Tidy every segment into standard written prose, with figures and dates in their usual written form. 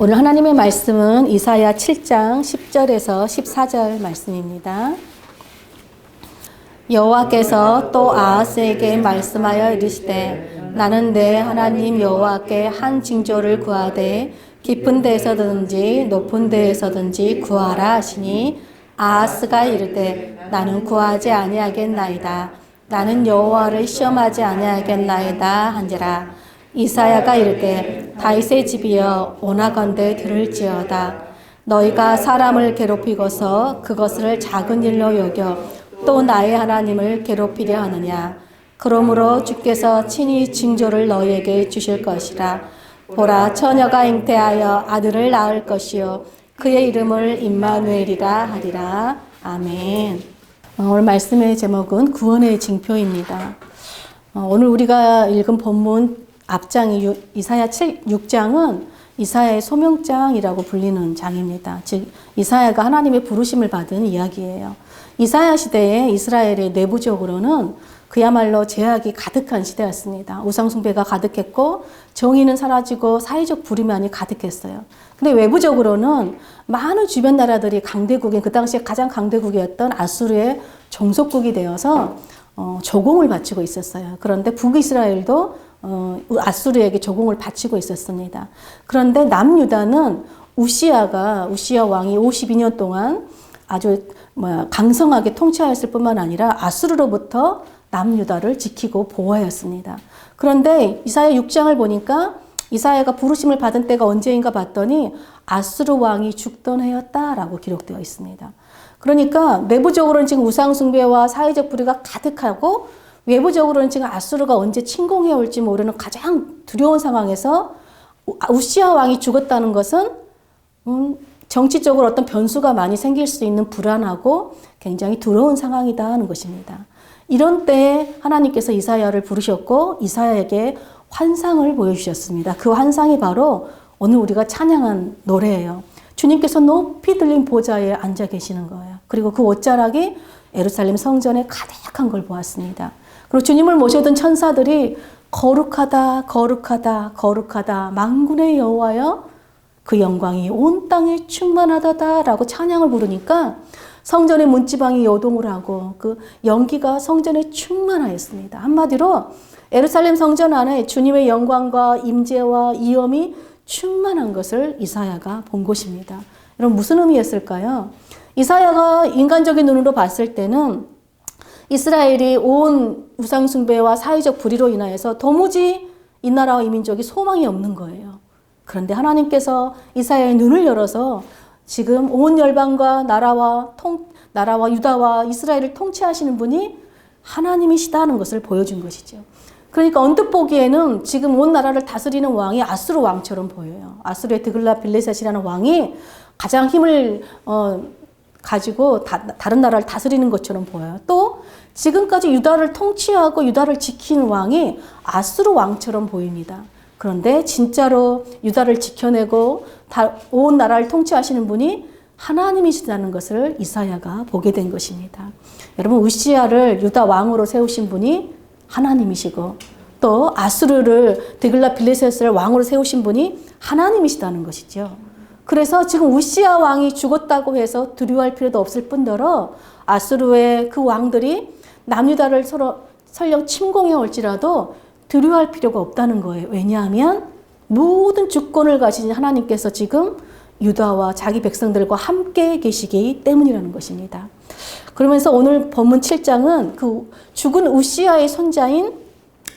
오늘 하나님의 말씀은 이사야 7장 10절에서 14절 말씀입니다. 여호와께서 또 아하스에게 말씀하여 이르시되 나는 내 하나님 여호와께 한 징조를 구하되 깊은 데에서든지 높은 데에서든지 구하라 하시니 아하스가 이르되 나는 구하지 아니하겠나이다. 나는 여호와를 시험하지 아니하겠나이다 한지라. 이사야가 이르되 다윗의 집이여 원하건대 들을지어다. 너희가 사람을 괴롭히고서 그것을 작은 일로 여겨 또 나의 하나님을 괴롭히려 하느냐. 그러므로 주께서 친히 징조를 너희에게 주실 것이라. 보라, 처녀가 잉태하여 아들을 낳을 것이요 그의 이름을 임마누엘이라 하리라. 아멘. 오늘 말씀의 제목은 구원의 징표입니다. 오늘 우리가 읽은 본문 앞장이 이사야 6장은 이사야의 소명장이라고 불리는 장입니다. 즉 이사야가 하나님의 부르심을 받은 이야기예요. 이사야 시대에 이스라엘의 내부적으로는 그야말로 죄악이 가득한 시대였습니다. 우상숭배가 가득했고 정의는 사라지고 사회적 불의만이 가득했어요. 근데 외부적으로는 많은 주변 나라들이 강대국인 그 당시에 가장 강대국이었던 아수르의 종속국이 되어서 조공을 바치고 있었어요. 그런데 북이스라엘도 아수르에게 조공을 바치고 있었습니다. 그런데 남유다는 우시야 왕이 52년 동안 아주 강성하게 통치하였을 뿐만 아니라 아수르로부터 남유다를 지키고 보호하였습니다. 그런데 이사야 6장을 보니까 이사야가 부르심을 받은 때가 언제인가 봤더니 아수르 왕이 죽던 해였다라고 기록되어 있습니다. 그러니까 내부적으로는 지금 우상숭배와 사회적 불의가 가득하고 외부적으로는 지금 아수르가 언제 침공해 올지 모르는 가장 두려운 상황에서 우시야 왕이 죽었다는 것은 정치적으로 어떤 변수가 많이 생길 수 있는 불안하고 굉장히 두려운 상황이다 하는 것입니다. 이런 때에 하나님께서 이사야를 부르셨고 이사야에게 환상을 보여주셨습니다. 그 환상이 바로 오늘 우리가 찬양한 노래예요. 주님께서 높이 들린 보좌에 앉아 계시는 거예요. 그리고 그 옷자락이 예루살렘 성전에 가득한 걸 보았습니다. 그리고 주님을 모셔둔 천사들이 거룩하다 거룩하다 거룩하다 만군의 여호와여 그 영광이 온 땅에 충만하다라고 찬양을 부르니까 성전의 문지방이 요동을 하고 그 연기가 성전에 충만하였습니다. 한마디로 예루살렘 성전 안에 주님의 영광과 임재와 이엄이 충만한 것을 이사야가 본 것입니다. 여러분 무슨 의미였을까요? 이사야가 인간적인 눈으로 봤을 때는 이스라엘이 온 우상숭배와 사회적 불의로 인하여서 도무지 이 나라와 이 민족이 소망이 없는 거예요. 그런데 하나님께서 이사야의 눈을 열어서 지금 온 열방과 나라와 유다와 이스라엘을 통치하시는 분이 하나님이시다는 것을 보여준 것이죠. 그러니까 언뜻 보기에는 지금 온 나라를 다스리는 왕이 아수르 왕처럼 보여요. 아수르의 드글라빌레셋이라는 왕이 가장 힘을 가지고 다른 나라를 다스리는 것처럼 보여요. 또 지금까지 유다를 통치하고 유다를 지키는 왕이 아수르 왕처럼 보입니다. 그런데 진짜로 유다를 지켜내고 온 나라를 통치하시는 분이 하나님이시다는 것을 이사야가 보게 된 것입니다. 여러분 우시야를 유다 왕으로 세우신 분이 하나님이시고 또 아수르를 드글라빌레셋을 왕으로 세우신 분이 하나님이시다는 것이죠. 그래서 지금 우시야 왕이 죽었다고 해서 두려워할 필요도 없을 뿐더러 아수르의 그 왕들이 남유다를 설령 침공해 올지라도 두려워할 필요가 없다는 거예요. 왜냐하면 모든 주권을 가진 하나님께서 지금 유다와 자기 백성들과 함께 계시기 때문이라는 것입니다. 그러면서 오늘 본문 7장은 그 죽은 우시야의 손자인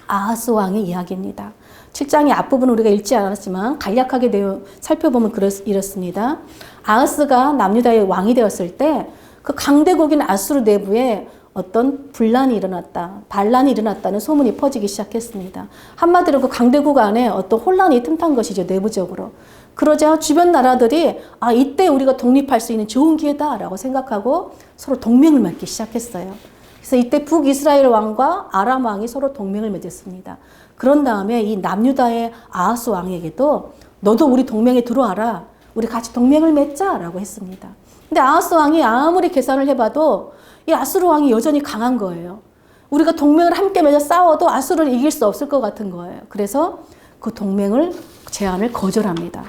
아하스 왕의 이야기입니다. 7장의 앞부분은 우리가 읽지 않았지만 간략하게 살펴보면 이렇습니다. 아하스가 남유다의 왕이 되었을 때 그 강대국인 아수르 내부에 어떤 분란이 일어났다, 반란이 일어났다는 소문이 퍼지기 시작했습니다. 한마디로 그 강대국 안에 어떤 혼란이 틈탄 것이죠, 내부적으로. 그러자 주변 나라들이 이때 우리가 독립할 수 있는 좋은 기회다라고 생각하고 서로 동맹을 맺기 시작했어요. 그래서 이때 북이스라엘 왕과 아람 왕이 서로 동맹을 맺었습니다. 그런 다음에 이 남유다의 아하스 왕에게도 너도 우리 동맹에 들어와라. 우리 같이 동맹을 맺자라고 했습니다. 근데 아하스 왕이 아무리 계산을 해봐도 이 아수르 왕이 여전히 강한 거예요. 우리가 동맹을 함께 맺어 싸워도 아수르를 이길 수 없을 것 같은 거예요. 그래서 그 동맹을 제안을 거절합니다.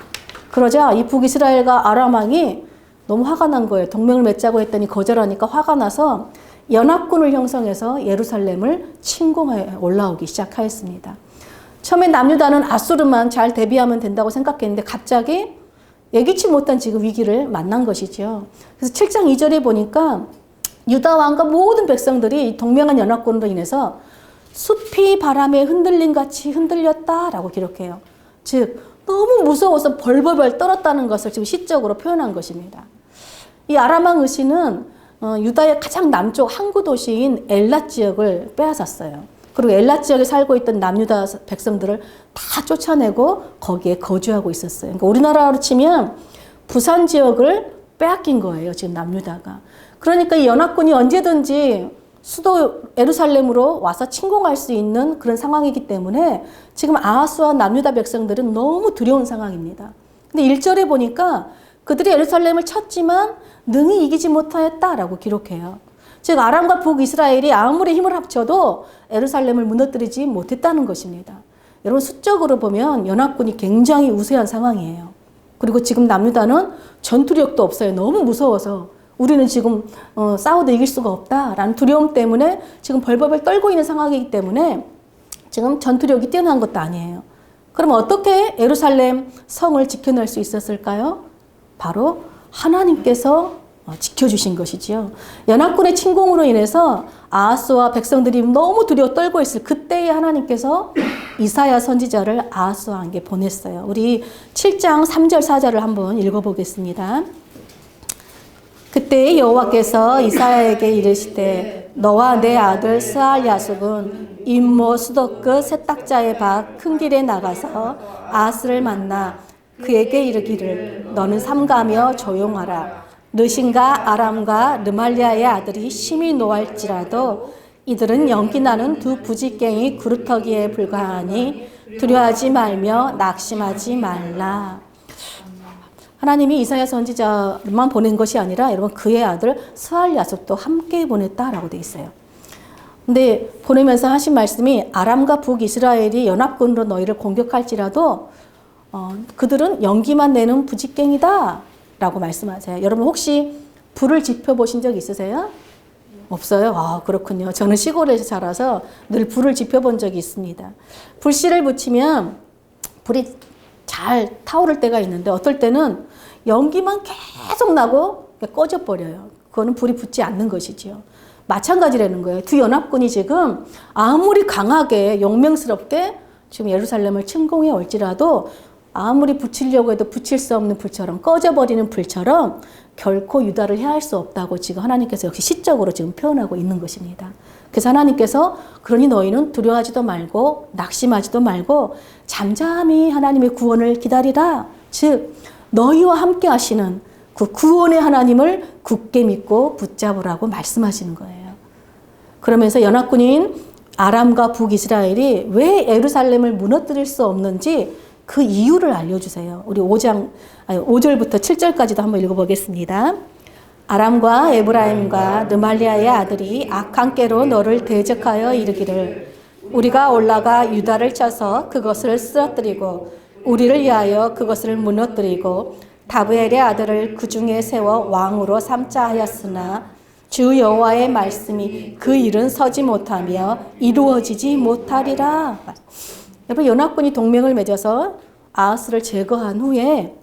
그러자 이 북이스라엘과 아람 왕이 너무 화가 난 거예요. 동맹을 맺자고 했더니 거절하니까 화가 나서 연합군을 형성해서 예루살렘을 침공해 올라오기 시작하였습니다. 처음에 남유다는 아수르만 잘 대비하면 된다고 생각했는데 갑자기 예기치 못한 지금 위기를 만난 것이죠. 그래서 7장 2절에 보니까 유다 왕과 모든 백성들이 동맹한 연합군으로 인해서 숲이 바람에 흔들림 같이 흔들렸다라고 기록해요. 즉 너무 무서워서 벌벌벌 떨었다는 것을 지금 시적으로 표현한 것입니다. 이 아람 왕 의시는 유다의 가장 남쪽 항구 도시인 엘랏 지역을 빼앗았어요. 그리고 엘랏 지역에 살고 있던 남유다 백성들을 다 쫓아내고 거기에 거주하고 있었어요. 그러니까 우리나라로 치면 부산 지역을 빼앗긴 거예요. 지금 남유다가. 그러니까 이 연합군이 언제든지 수도 예루살렘으로 와서 침공할 수 있는 그런 상황이기 때문에 지금 아하스와 남유다 백성들은 너무 두려운 상황입니다. 근데 1절에 보니까 그들이 예루살렘을 쳤지만 능히 이기지 못하였다라고 기록해요. 즉 아람과 북이스라엘이 아무리 힘을 합쳐도 예루살렘을 무너뜨리지 못했다는 것입니다. 여러분 수적으로 보면 연합군이 굉장히 우세한 상황이에요. 그리고 지금 남유다는 전투력도 없어요. 너무 무서워서 우리는 지금 싸워도 이길 수가 없다라는 두려움 때문에 지금 벌벌벌 떨고 있는 상황이기 때문에 지금 전투력이 뛰어난 것도 아니에요. 그럼 어떻게 예루살렘 성을 지켜낼 수 있었을까요? 바로 하나님께서 지켜주신 것이지요. 연합군의 침공으로 인해서 아하스와 백성들이 너무 두려워 떨고 있을 그때에 하나님께서 이사야 선지자를 아하스 왕에게 보냈어요. 우리 7장 3절 4절을 한번 읽어보겠습니다. 그때 여호와께서 이사야에게 이르시되 너와 내 아들 스알야숲은 임모 수도 끝 세탁자의 밭 큰 길에 나가서 아하스를 만나 그에게 이르기를 너는 삼가며 조용하라. 르신과 아람과 르말리아의 아들이 심히 노할지라도 이들은 연기나는 두 부지깽이 그루터기에 불과하니 두려워하지 말며 낙심하지 말라. 하나님이 이사야 선지자만 보낸 것이 아니라 여러분 그의 아들 스알야숲도 함께 보냈다라고 돼 있어요. 근데 보내면서 하신 말씀이 아람과 북이스라엘이 연합군으로 너희를 공격할지라도 그들은 연기만 내는 부지깽이다 라고 말씀하세요. 여러분 혹시 불을 지펴보신 적 있으세요? 없어요? 아, 그렇군요. 저는 시골에서 자라서 늘 불을 지펴본 적이 있습니다. 불씨를 붙이면 불이 잘 타오를 때가 있는데 어떨 때는 연기만 계속 나고 꺼져버려요. 그거는 불이 붙지 않는 것이지요. 마찬가지라는 거예요. 두 연합군이 지금 아무리 강하게 용맹스럽게 지금 예루살렘을 침공해 올지라도 아무리 붙이려고 해도 붙일 수 없는 불처럼 꺼져버리는 불처럼 결코 유다를 해할 수 없다고 지금 하나님께서 역시 시적으로 지금 표현하고 있는 것입니다. 그래서 하나님께서 그러니 너희는 두려워하지도 말고 낙심하지도 말고 잠잠히 하나님의 구원을 기다리라. 즉 너희와 함께 하시는 그 구원의 하나님을 굳게 믿고 붙잡으라고 말씀하시는 거예요. 그러면서 연합군인 아람과 북이스라엘이 왜 예루살렘을 무너뜨릴 수 없는지 그 이유를 알려주세요. 우리 5절부터 7절까지도 한번 읽어보겠습니다. 아람과 에브라임과 르말리아의 아들이 악한 꾀로 너를 대적하여 이르기를 우리가 올라가 유다를 쳐서 그것을 쓰러뜨리고 우리를 위하여 그것을 무너뜨리고 다브엘의 아들을 그 중에 세워 왕으로 삼자 하였으나 주 여호와의 말씀이 그 일은 서지 못하며 이루어지지 못하리라. 여러분 연합군이 동맹을 맺어서 아하스를 제거한 후에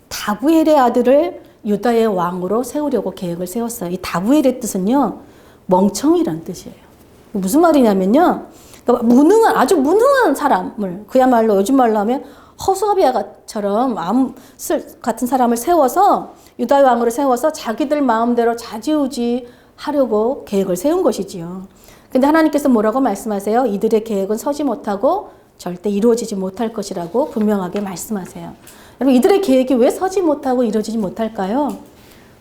다브엘의 아들을 유다의 왕으로 세우려고 계획을 세웠어요. 이 다브엘의 뜻은요 멍청이란 뜻이에요. 무슨 말이냐면요 그러니까 아주 무능한 사람을 그야말로 요즘 말로 하면 허수아비아처럼 암 같은 사람을 세워서 유다의 왕으로 세워서 자기들 마음대로 좌지우지 하려고 계획을 세운 것이지요. 근데 하나님께서 뭐라고 말씀하세요? 이들의 계획은 서지 못하고 절대 이루어지지 못할 것이라고 분명하게 말씀하세요. 여러분 이들의 계획이 왜 서지 못하고 이루어지지 못할까요?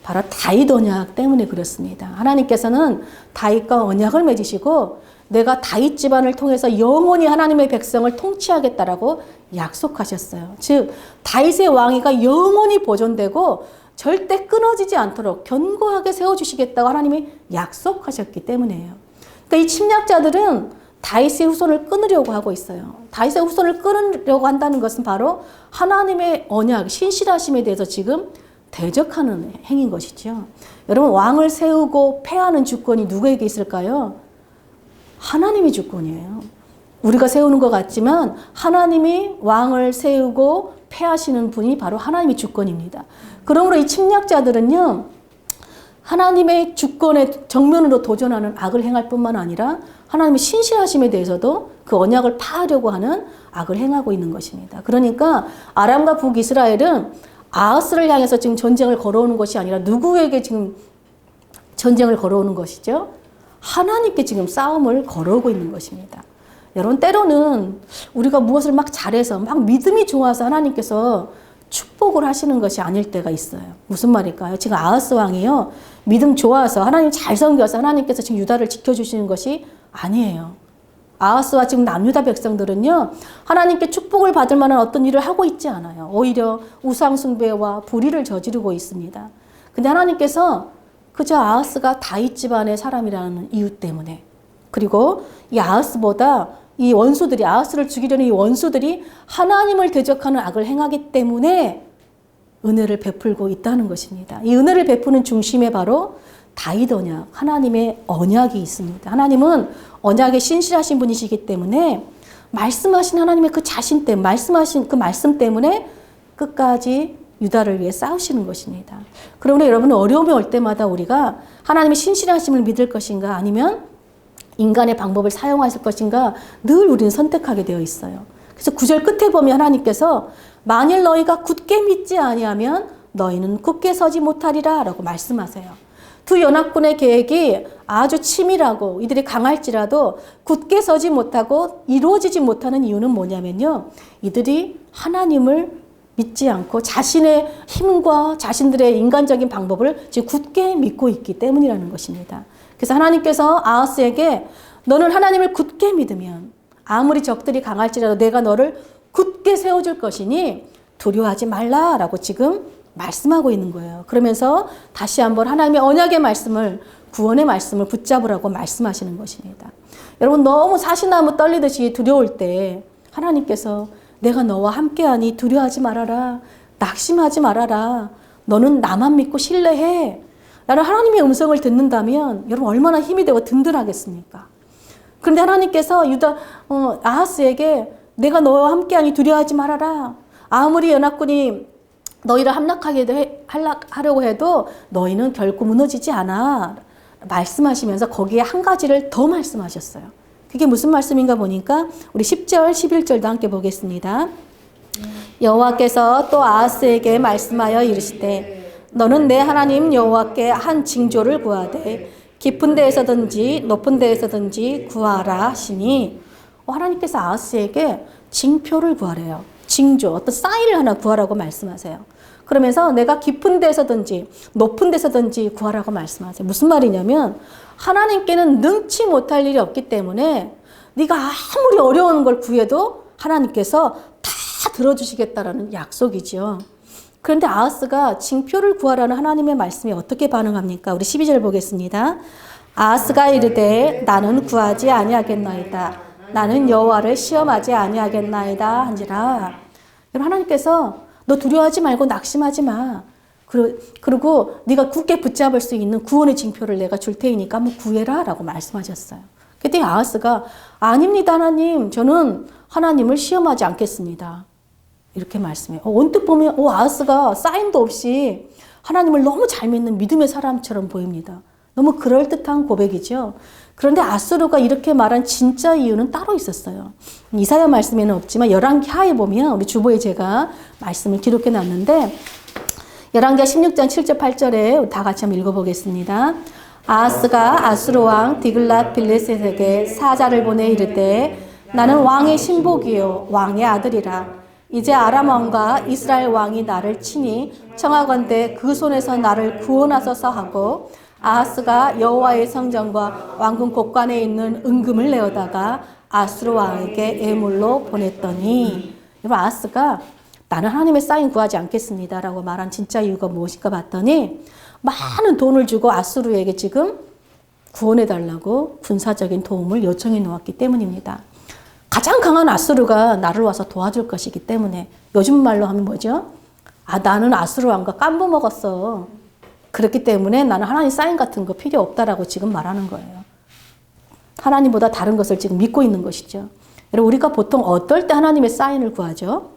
바로 다윗 언약 때문에 그렇습니다. 하나님께서는 다윗과 언약을 맺으시고 내가 다윗 집안을 통해서 영원히 하나님의 백성을 통치하겠다라고 약속하셨어요. 즉 다윗의 왕위가 영원히 보존되고 절대 끊어지지 않도록 견고하게 세워주시겠다고 하나님이 약속하셨기 때문이에요. 그러니까 이 침략자들은 다윗의 후손을 끊으려고 하고 있어요. 다윗의 후손을 끊으려고 한다는 것은 바로 하나님의 언약, 신실하심에 대해서 지금 대적하는 행위인 것이죠. 여러분, 왕을 세우고 패하는 주권이 누구에게 있을까요? 하나님의 주권이에요. 우리가 세우는 것 같지만 하나님이 왕을 세우고 패하시는 분이 바로 하나님의 주권입니다. 그러므로 이 침략자들은요, 하나님의 주권에 정면으로 도전하는 악을 행할 뿐만 아니라 하나님의 신실하심에 대해서도 그 언약을 파하려고 하는 악을 행하고 있는 것입니다. 그러니까 아람과 북이스라엘은 아하스를 향해서 지금 전쟁을 걸어오는 것이 아니라 누구에게 지금 전쟁을 걸어오는 것이죠? 하나님께 지금 싸움을 걸어오고 있는 것입니다. 여러분, 때로는 우리가 무엇을 막 잘해서 막 믿음이 좋아서 하나님께서 축복을 하시는 것이 아닐 때가 있어요. 무슨 말일까요? 지금 아하스 왕이요, 믿음 좋아서 하나님 잘 섬겨서 하나님께서 지금 유다를 지켜주시는 것이 아니에요. 아하스와 지금 남유다 백성들은요, 하나님께 축복을 받을 만한 어떤 일을 하고 있지 않아요. 오히려 우상 숭배와 불의를 저지르고 있습니다. 근데 하나님께서 그저 아하스가 다윗 집안의 사람이라는 이유 때문에, 그리고 이 아하스보다 이 원수들이, 아하스를 죽이려는 이 원수들이 하나님을 대적하는 악을 행하기 때문에 은혜를 베풀고 있다는 것입니다. 이 은혜를 베푸는 중심에 바로 다윗 언약, 하나님의 언약이 있습니다. 하나님은 언약에 신실하신 분이시기 때문에 말씀하신 하나님의 그 자신 때문에, 말씀하신 그 말씀 때문에 끝까지 유다를 위해 싸우시는 것입니다. 그러므로 여러분은 어려움이 올 때마다 우리가 하나님의 신실하심을 믿을 것인가, 아니면 인간의 방법을 사용하실 것인가, 늘 우리는 선택하게 되어 있어요. 그래서 9절 끝에 보면 하나님께서 만일 너희가 굳게 믿지 아니하면 너희는 굳게 서지 못하리라 라고 말씀하세요. 두 연합군의 계획이 아주 치밀하고 이들이 강할지라도 굳게 서지 못하고 이루어지지 못하는 이유는 뭐냐면요, 이들이 하나님을 믿지 않고 자신의 힘과 자신들의 인간적인 방법을 지금 굳게 믿고 있기 때문이라는 것입니다. 그래서 하나님께서 아하스에게 너는 하나님을 굳게 믿으면 아무리 적들이 강할지라도 내가 너를 굳게 세워줄 것이니 두려워하지 말라라고 지금 말씀하고 있는 거예요. 그러면서 다시 한번 하나님의 언약의 말씀을, 구원의 말씀을 붙잡으라고 말씀하시는 것입니다. 여러분, 너무 사시나무 떨리듯이 두려울 때 하나님께서 내가 너와 함께하니 두려워하지 말아라, 낙심하지 말아라, 너는 나만 믿고 신뢰해, 나는 하나님의 음성을 듣는다면 여러분 얼마나 힘이 되고 든든하겠습니까? 그런데 하나님께서 아하스에게 내가 너와 함께하니 두려워하지 말아라, 아무리 연합군이 너희를 함락하려고 해도 너희는 결코 무너지지 않아 말씀하시면서 거기에 한 가지를 더 말씀하셨어요. 그게 무슨 말씀인가 보니까 우리 10절 11절도 함께 보겠습니다. 여호와께서 또 아하스에게 말씀하여 이르시되 너는 내 하나님 여호와께 한 징조를 구하되 깊은 데에서든지 높은 데에서든지 구하라 하시니, 하나님께서 아하스에게 징표를 구하래요. 징조, 어떤 사인을 하나 구하라고 말씀하세요. 그러면서 내가 깊은 데서든지 높은 데서든지 구하라고 말씀하세요. 무슨 말이냐면 하나님께는 능치 못할 일이 없기 때문에 네가 아무리 어려운 걸 구해도 하나님께서 다 들어주시겠다라는 약속이죠. 그런데 아하스가 징표를 구하라는 하나님의 말씀에 어떻게 반응합니까? 우리 12절 보겠습니다. 아하스가 이르되 나는 구하지 아니하겠나이다. 나는 여호와를 시험하지 아니하겠나이다 한지라. 하나님께서 너 두려워하지 말고 낙심하지 마. 그리고 네가 굳게 붙잡을 수 있는 구원의 징표를 내가 줄 테니까 한번 구해라 라고 말씀하셨어요. 그때 아하스가 아닙니다 하나님, 저는 하나님을 시험하지 않겠습니다. 이렇게 말씀해요. 언뜻 보면 아하스가 사인도 없이 하나님을 너무 잘 믿는 믿음의 사람처럼 보입니다. 너무 그럴듯한 고백이죠. 그런데 아수르가 이렇게 말한 진짜 이유는 따로 있었어요. 이사야 말씀에는 없지만 열왕기하에 보면 우리 주보에 제가 말씀을 기록해 놨는데 열왕기하 16장 7절 8절에 다 같이 한번 읽어보겠습니다. 아하스가 아수르 왕 디글랏 빌레셋에게 사자를 보내 이르되 나는 왕의 신복이요 왕의 아들이라. 이제 아람 왕과 이스라엘 왕이 나를 치니 청하건대 그 손에서 나를 구원하소서 하고 아하스가 여호와의 성전과 왕궁 곳간에 있는 은금을 내어다가 아수르 왕에게 예물로 보냈더니, 여러분 아하스가 나는 하나님의 사인 구하지 않겠습니다 라고 말한 진짜 이유가 무엇인가 봤더니 많은 돈을 주고 아수르에게 지금 구원해달라고 군사적인 도움을 요청해 놓았기 때문입니다. 가장 강한 아수르가 나를 와서 도와줄 것이기 때문에 요즘 말로 하면 뭐죠? 나는 아수르 왕과 깐부 먹었어. 그렇기 때문에 나는 하나님 사인 같은 거 필요 없다라고 지금 말하는 거예요. 하나님보다 다른 것을 지금 믿고 있는 것이죠. 여러분, 우리가 보통 어떨 때 하나님의 사인을 구하죠?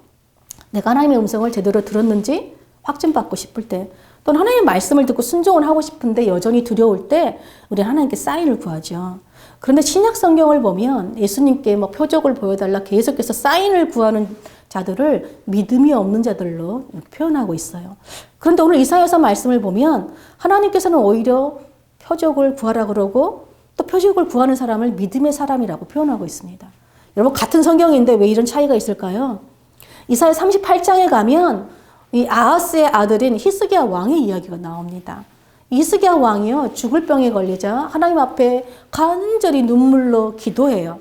내가 하나님의 음성을 제대로 들었는지 확증받고 싶을 때, 또는 하나님의 말씀을 듣고 순종을 하고 싶은데 여전히 두려울 때 우리는 하나님께 사인을 구하죠. 그런데 신약 성경을 보면 예수님께 뭐 표적을 보여달라 계속해서 사인을 구하는 자들을 믿음이 없는 자들로 표현하고 있어요. 그런데 오늘 이사야서 말씀을 보면 하나님께서는 오히려 표적을 구하라 그러고 또 표적을 구하는 사람을 믿음의 사람이라고 표현하고 있습니다. 여러분, 같은 성경인데 왜 이런 차이가 있을까요? 이사야 38장에 가면 이 아하스의 아들인 히스기야 왕의 이야기가 나옵니다. 히스기야 왕이요, 죽을 병에 걸리자 하나님 앞에 간절히 눈물로 기도해요.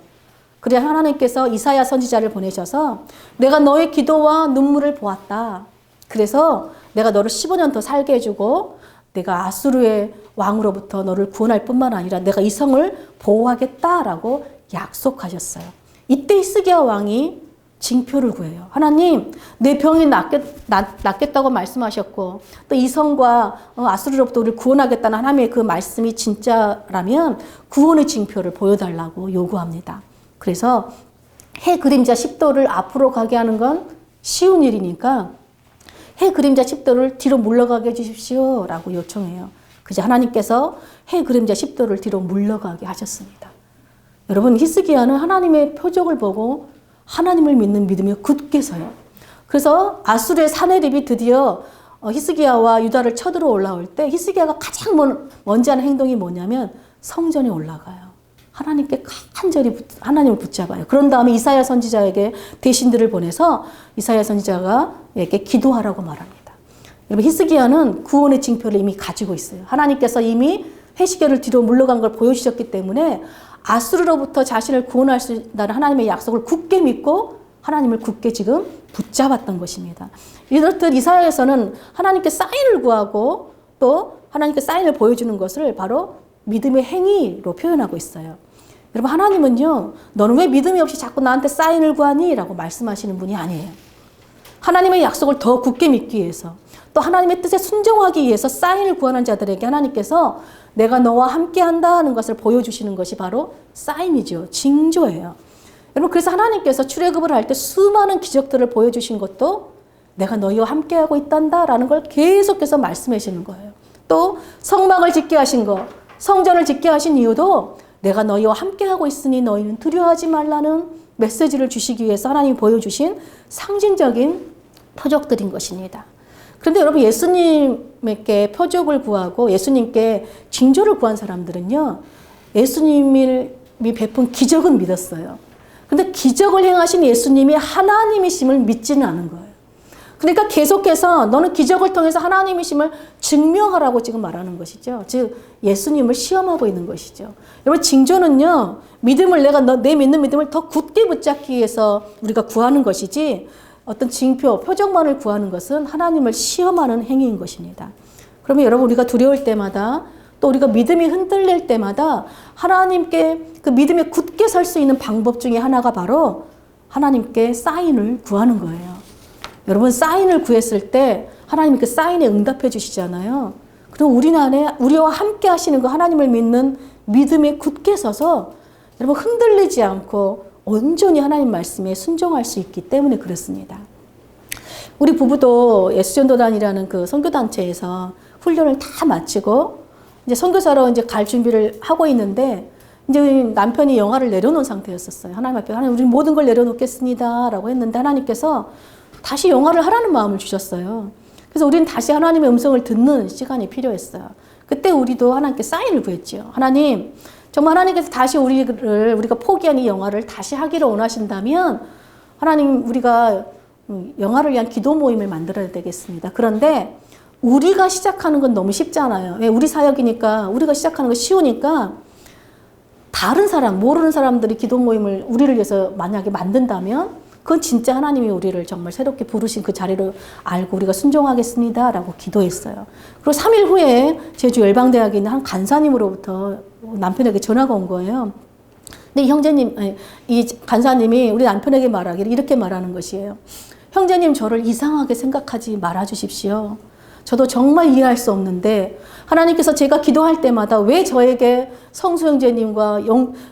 그래야 하나님께서 이사야 선지자를 보내셔서 내가 너의 기도와 눈물을 보았다. 그래서 내가 너를 15년 더 살게 해주고 내가 아수르의 왕으로부터 너를 구원할 뿐만 아니라 내가 이 성을 보호하겠다라고 약속하셨어요. 이때 히스기야 왕이 징표를 구해요. 하나님, 내 병이 낫겠다고 말씀하셨고 또 이 성과 아수르로부터 우리를 구원하겠다는 하나님의 그 말씀이 진짜라면 구원의 징표를 보여달라고 요구합니다. 그래서 해 그림자 10도를 앞으로 가게 하는 건 쉬운 일이니까 해 그림자 10도를 뒤로 물러가게 해주십시오 라고 요청해요. 그저 하나님께서 해 그림자 10도를 뒤로 물러가게 하셨습니다. 여러분, 히스기야는 하나님의 표적을 보고 하나님을 믿는 믿음이 굳게 서요. 그래서 아수르의 사내립이 드디어 히스기야와 유다를 쳐들어 올라올 때 히스기야가 가장 먼저 하는 행동이 뭐냐면 성전에 올라가요. 하나님께 간절히 하나님을 붙잡아요. 그런 다음에 이사야 선지자에게 대신들을 보내서 이사야 선지자가 이렇게 기도하라고 말합니다. 여러분, 히스기야는 구원의 징표를 이미 가지고 있어요. 하나님께서 이미 해시계를 뒤로 물러간 걸 보여주셨기 때문에 아수르로부터 자신을 구원할 수 있다는 하나님의 약속을 굳게 믿고 하나님을 굳게 지금 붙잡았던 것입니다. 이렇듯 이사야에서는 하나님께 사인을 구하고 또 하나님께 사인을 보여주는 것을 바로 믿음의 행위로 표현하고 있어요. 여러분, 하나님은요, 너는 왜 믿음이 없이 자꾸 나한테 사인을 구하니? 라고 말씀하시는 분이 아니에요. 하나님의 약속을 더 굳게 믿기 위해서 또 하나님의 뜻에 순종하기 위해서 사인을 구하는 자들에게 하나님께서 내가 너와 함께 한다는 것을 보여주시는 것이 바로 사인이죠. 징조예요. 여러분, 그래서 하나님께서 출애굽을 할 때 수많은 기적들을 보여주신 것도 내가 너희와 함께하고 있단다라는 걸 계속해서 말씀해 주시는 거예요. 또 성막을 짓게 하신 것, 성전을 짓게 하신 이유도 내가 너희와 함께하고 있으니 너희는 두려워하지 말라는 메시지를 주시기 위해서 하나님이 보여주신 상징적인 표적들인 것입니다. 그런데 여러분, 예수님께 표적을 구하고 예수님께 징조를 구한 사람들은요, 예수님이 베푼 기적은 믿었어요. 근데 기적을 행하신 예수님이 하나님이심을 믿지는 않은 거예요. 그러니까 계속해서 너는 기적을 통해서 하나님이심을 증명하라고 지금 말하는 것이죠. 즉 예수님을 시험하고 있는 것이죠. 여러분, 징조는요, 믿음을 내 믿는 믿음을 더 굳게 붙잡기 위해서 우리가 구하는 것이지 어떤 징표, 표적만을 구하는 것은 하나님을 시험하는 행위인 것입니다. 그러면 여러분, 우리가 두려울 때마다 또 우리가 믿음이 흔들릴 때마다 하나님께 그 믿음에 굳게 설 수 있는 방법 중에 하나가 바로 하나님께 사인을 구하는 거예요. 여러분, 사인을 구했을 때 하나님이 그 사인에 응답해 주시잖아요. 그럼 우리와 함께 하시는 그 하나님을 믿는 믿음에 굳게 서서 여러분, 흔들리지 않고 온전히 하나님 말씀에 순종할 수 있기 때문에 그렇습니다. 우리 부부도 예수전도단이라는 그 선교단체에서 훈련을 다 마치고 이제 선교사로 이제 갈 준비를 하고 있는데 이제 남편이 영화를 내려놓은 상태였었어요. 하나님 앞에 하나님, 우리 모든 걸 내려놓겠습니다라고 했는데 하나님께서 다시 영화를 하라는 마음을 주셨어요. 그래서 우리는 다시 하나님의 음성을 듣는 시간이 필요했어요. 그때 우리도 하나님께 사인을 구했죠. 하나님, 정말 하나님께서 다시 우리가 포기한 이 영화를 다시 하기를 원하신다면 하나님, 우리가 영화를 위한 기도 모임을 만들어야 되겠습니다. 그런데 우리가 시작하는 건 너무 쉽잖아요. 왜? 우리 사역이니까, 우리가 시작하는 건 쉬우니까 다른 사람, 모르는 사람들이 기도 모임을 우리를 위해서 만약에 만든다면 그건 진짜 하나님이 우리를 정말 새롭게 부르신 그 자리를 알고 우리가 순종하겠습니다 라고 기도했어요. 그리고 3일 후에 제주 열방대학에 있는 한 간사님으로부터 남편에게 전화가 온 거예요. 근데 이 형제님, 이 간사님이 우리 남편에게 말하기를 이렇게 말하는 것이에요. 형제님, 저를 이상하게 생각하지 말아 주십시오. 저도 정말 이해할 수 없는데 하나님께서 제가 기도할 때마다 왜 저에게 성수 형제님과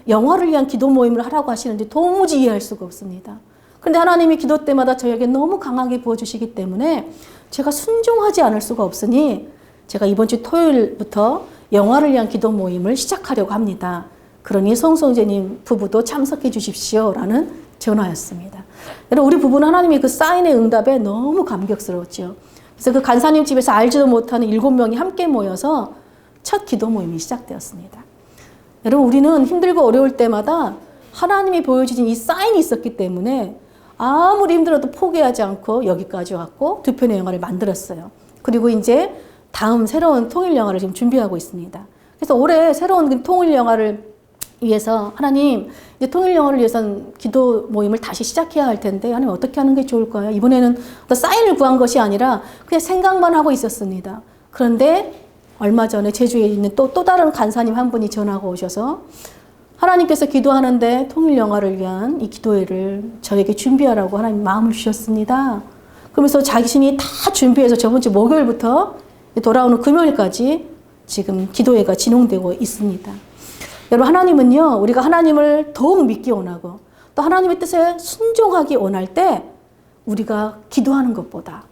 영화를 위한 기도 모임을 하라고 하시는지 도무지 이해할 수가 없습니다. 그런데 하나님이 기도 때마다 저에게 너무 강하게 부어주시기 때문에 제가 순종하지 않을 수가 없으니 제가 이번 주 토요일부터 영화를 위한 기도 모임을 시작하려고 합니다. 그러니 성수 형제님 부부도 참석해 주십시오라는 전화였습니다. 여러분, 우리 부부는 하나님의 그 사인의 응답에 너무 감격스러웠죠. 그래서 그 간사님 집에서 알지도 못하는 7명이 함께 모여서 첫 기도 모임이 시작되었습니다. 여러분, 우리는 힘들고 어려울 때마다 하나님이 보여주신 이 사인이 있었기 때문에 아무리 힘들어도 포기하지 않고 여기까지 왔고 두 편의 영화를 만들었어요. 그리고 이제 다음 새로운 통일 영화를 지금 준비하고 있습니다. 그래서 올해 새로운 통일 영화를 위해서 하나님, 이제 통일 영화를 위해서는 기도 모임을 다시 시작해야 할 텐데 하나님 어떻게 하는 게 좋을까요? 이번에는 사인을 구한 것이 아니라 그냥 생각만 하고 있었습니다. 그런데 얼마 전에 제주에 있는 또 다른 간사님 한 분이 전화가 오셔서 하나님께서 기도하는데 통일 영화를 위한 이 기도회를 저에게 준비하라고 하나님 마음을 주셨습니다. 그러면서 자신이 다 준비해서 저번 주 목요일부터 돌아오는 금요일까지 지금 기도회가 진행되고 있습니다. 여러분, 하나님은요, 우리가 하나님을 더욱 믿기 원하고 또 하나님의 뜻에 순종하기 원할 때 우리가 기도하는 것보다,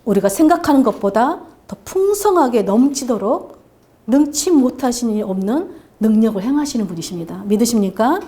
우리가 생각하는 것보다 더 풍성하게 넘치도록 능치 못하신 일 없는 능력을 행하시는 분이십니다. 믿으십니까?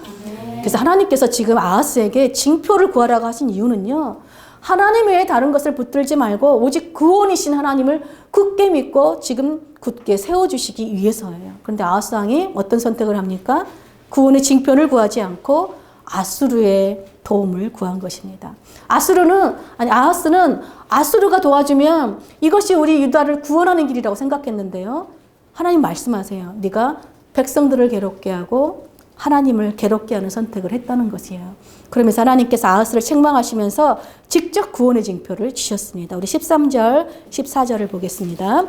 그래서 하나님께서 지금 아하스에게 징표를 구하라고 하신 이유는요, 하나님 외에 다른 것을 붙들지 말고 오직 구원이신 하나님을 굳게 믿고 지금 굳게 세워주시기 위해서예요. 그런데 아하스 왕이 어떤 선택을 합니까? 구원의 징표를 구하지 않고 아수르의 도움을 구한 것입니다. 아하스는 아수르가 도와주면 이것이 우리 유다를 구원하는 길이라고 생각했는데요. 하나님 말씀하세요. 네가 백성들을 괴롭게 하고 하나님을 괴롭게 하는 선택을 했다는 것이에요. 그러면서 하나님께서 아하스를 책망하시면서 직접 구원의 징표를 주셨습니다. 우리 13절, 14절을 보겠습니다.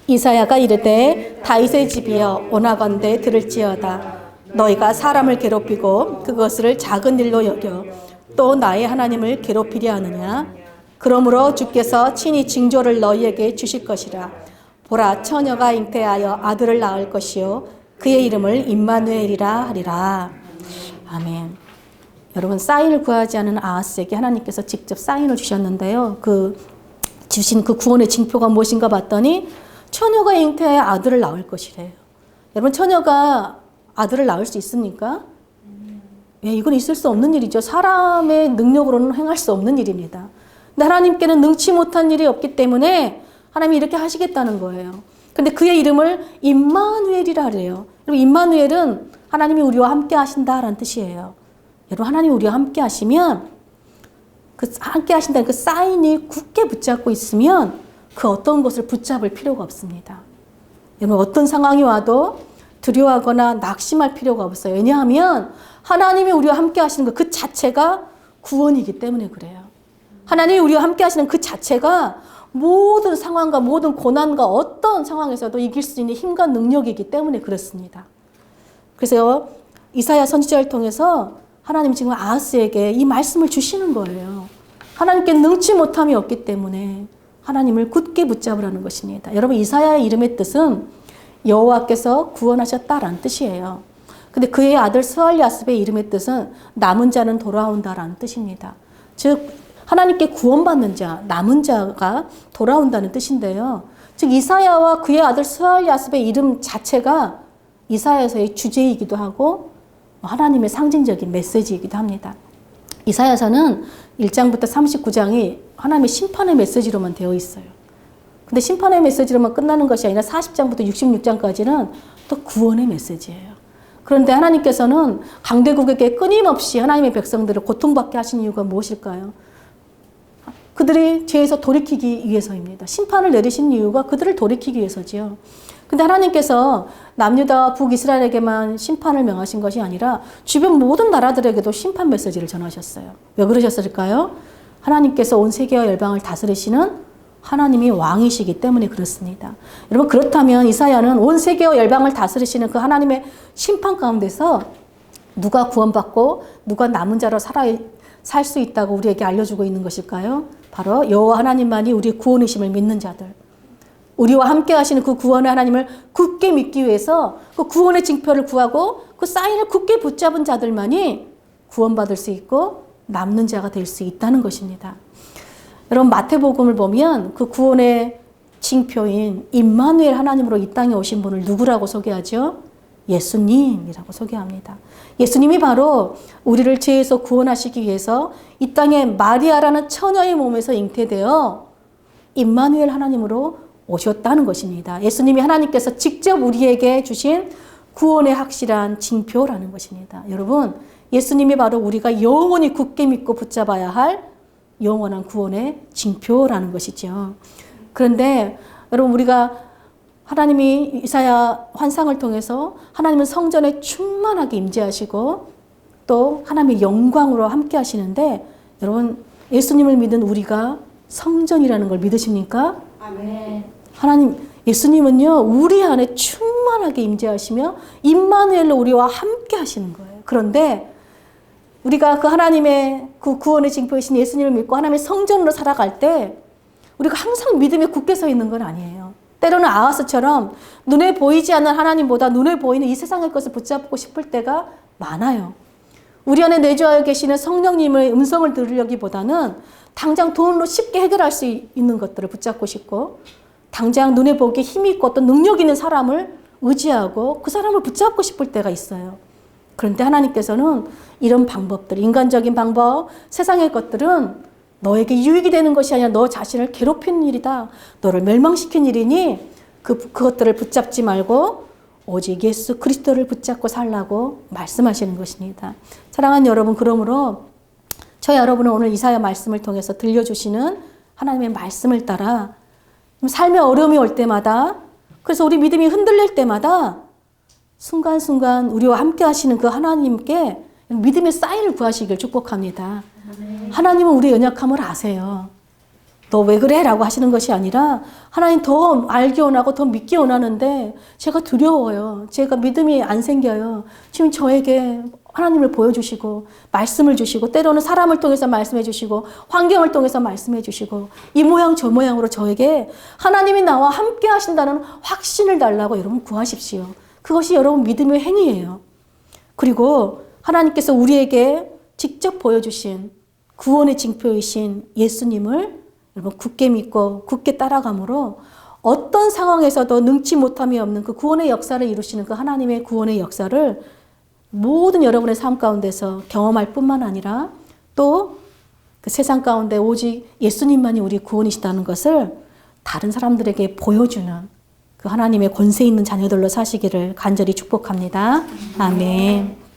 이사야가 이르되 다윗의 집이여 오나건대 들을지어다. 너희가 사람을 괴롭히고 그것을 작은 일로 여겨 또 나의 하나님을 괴롭히려 하느냐. 그러므로 주께서 친히 징조를 너희에게 주실 것이라. 보라, 처녀가 잉태하여 아들을 낳을 것이요 그의 이름을 임마누엘이라 하리라. 아멘. 여러분, 사인을 구하지 않은 아하스에게 하나님께서 직접 사인을 주셨는데요. 주신 그 구원의 징표가 무엇인가 봤더니 처녀가 잉태하여 아들을 낳을 것이래요. 여러분, 처녀가 아들을 낳을 수 있습니까? 이건 있을 수 없는 일이죠. 사람의 능력으로는 행할 수 없는 일입니다. 근데 하나님께는 능치 못한 일이 없기 때문에 하나님이 이렇게 하시겠다는 거예요. 근데 그의 이름을 임마누엘이라 그래요. 여러분, 임마누엘은 하나님이 우리와 함께 하신다라는 뜻이에요. 여러분, 하나님이 우리와 함께 하시면 함께 하신다는 그 사인이 굳게 붙잡고 있으면 그 어떤 것을 붙잡을 필요가 없습니다. 여러분, 어떤 상황이 와도 두려워하거나 낙심할 필요가 없어요. 왜냐하면 하나님이 우리와 함께 하시는 것 그 자체가 구원이기 때문에 그래요. 하나님이 우리와 함께 하시는 그 자체가 모든 상황과 모든 고난과 어떤 상황에서도 이길 수 있는 힘과 능력이기 때문에 그렇습니다. 그래서 이사야 선지자를 통해서 하나님 지금 아하스에게 이 말씀을 주시는 거예요. 하나님께 능치 못함이 없기 때문에 하나님을 굳게 붙잡으라는 것입니다. 여러분, 이사야의 이름의 뜻은 여호와께서 구원하셨다라는 뜻이에요. 근데 그의 아들 스알야스의 이름의 뜻은 남은 자는 돌아온다라는 뜻입니다. 즉 하나님께 구원받는 자, 남은 자가 돌아온다는 뜻인데요. 즉 이사야와 그의 아들 스알야스의 이름 자체가 이사야서의 주제이기도 하고 하나님의 상징적인 메시지이기도 합니다. 이사야서는 1장부터 39장이 하나님의 심판의 메시지로만 되어 있어요. 근데 심판의 메시지로만 끝나는 것이 아니라 40장부터 66장까지는 또 구원의 메시지예요. 그런데 하나님께서는 강대국에게 끊임없이 하나님의 백성들을 고통받게 하신 이유가 무엇일까요? 그들이 죄에서 돌이키기 위해서입니다. 심판을 내리신 이유가 그들을 돌이키기 위해서지요. 근데 하나님께서 남유다와 북이스라엘에게만 심판을 명하신 것이 아니라 주변 모든 나라들에게도 심판 메시지를 전하셨어요. 왜 그러셨을까요? 하나님께서 온 세계와 열방을 다스리시는 하나님이 왕이시기 때문에 그렇습니다. 여러분, 그렇다면 이사야는 온 세계와 열방을 다스리시는 그 하나님의 심판 가운데서 누가 구원받고 누가 남은 자로 살 수 있다고 우리에게 알려주고 있는 것일까요? 바로 여호와 하나님만이 우리의 구원이심을 믿는 자들, 우리와 함께 하시는 그 구원의 하나님을 굳게 믿기 위해서 그 구원의 징표를 구하고 그 사인을 굳게 붙잡은 자들만이 구원받을 수 있고 남는 자가 될 수 있다는 것입니다. 여러분, 마태복음을 보면 그 구원의 징표인 임마누엘 하나님으로 이 땅에 오신 분을 누구라고 소개하죠? 예수님이라고 소개합니다. 예수님이 바로 우리를 죄에서 구원하시기 위해서 이 땅에 마리아라는 처녀의 몸에서 잉태되어 임마누엘 하나님으로 오셨다는 것입니다. 예수님이 하나님께서 직접 우리에게 주신 구원의 확실한 징표라는 것입니다. 여러분, 예수님이 바로 우리가 영원히 굳게 믿고 붙잡아야 할 영원한 구원의 징표라는 것이죠. 그런데 여러분, 우리가 하나님이 이사야 환상을 통해서 하나님은 성전에 충만하게 임재하시고 또 하나님의 영광으로 함께 하시는데, 여러분, 예수님을 믿은 우리가 성전이라는 걸 믿으십니까? 아멘. 하나님, 예수님은요, 우리 안에 충만하게 임재하시며 임마누엘로 우리와 함께 하시는 거예요. 그런데 우리가 그 하나님의 그 구원의 징표이신 예수님을 믿고 하나님의 성전으로 살아갈 때 우리가 항상 믿음에 굳게 서 있는 건 아니에요. 때로는 아하스처럼 눈에 보이지 않는 하나님보다 눈에 보이는 이 세상의 것을 붙잡고 싶을 때가 많아요. 우리 안에 내주하여 계시는 성령님의 음성을 들으려기보다는 당장 돈으로 쉽게 해결할 수 있는 것들을 붙잡고 싶고, 당장 눈에 보기에 힘이 있고 어떤 능력 있는 사람을 의지하고 그 사람을 붙잡고 싶을 때가 있어요. 그런데 하나님께서는 이런 방법들, 인간적인 방법, 세상의 것들은 너에게 유익이 되는 것이 아니라 너 자신을 괴롭히는 일이다, 너를 멸망시키는 일이니 그것들을 붙잡지 말고 오직 예수 그리스도를 붙잡고 살라고 말씀하시는 것입니다. 사랑하는 여러분, 그러므로 저 여러분은 오늘 이사야 말씀을 통해서 들려주시는 하나님의 말씀을 따라 삶의 어려움이 올 때마다, 그래서 우리 믿음이 흔들릴 때마다 순간순간 우리와 함께 하시는 그 하나님께 믿음의 사인을 구하시길 축복합니다. 하나님은 우리의 연약함을 아세요. 너 왜 그래? 라고 하시는 것이 아니라, 하나님 더 알기 원하고 더 믿기 원하는데 제가 두려워요. 제가 믿음이 안 생겨요. 지금 저에게 하나님을 보여주시고 말씀을 주시고, 때로는 사람을 통해서 말씀해 주시고 환경을 통해서 말씀해 주시고 이 모양 저 모양으로 저에게 하나님이 나와 함께 하신다는 확신을 달라고 여러분 구하십시오. 그것이 여러분 믿음의 행위예요. 그리고 하나님께서 우리에게 직접 보여주신 구원의 징표이신 예수님을 여러분 굳게 믿고 굳게 따라감으로 어떤 상황에서도 능치 못함이 없는 그 구원의 역사를 이루시는 그 하나님의 구원의 역사를 모든 여러분의 삶 가운데서 경험할 뿐만 아니라 또 그 세상 가운데 오직 예수님만이 우리 구원이시다는 것을 다른 사람들에게 보여주는 그 하나님의 권세 있는 자녀들로 사시기를 간절히 축복합니다. 아멘.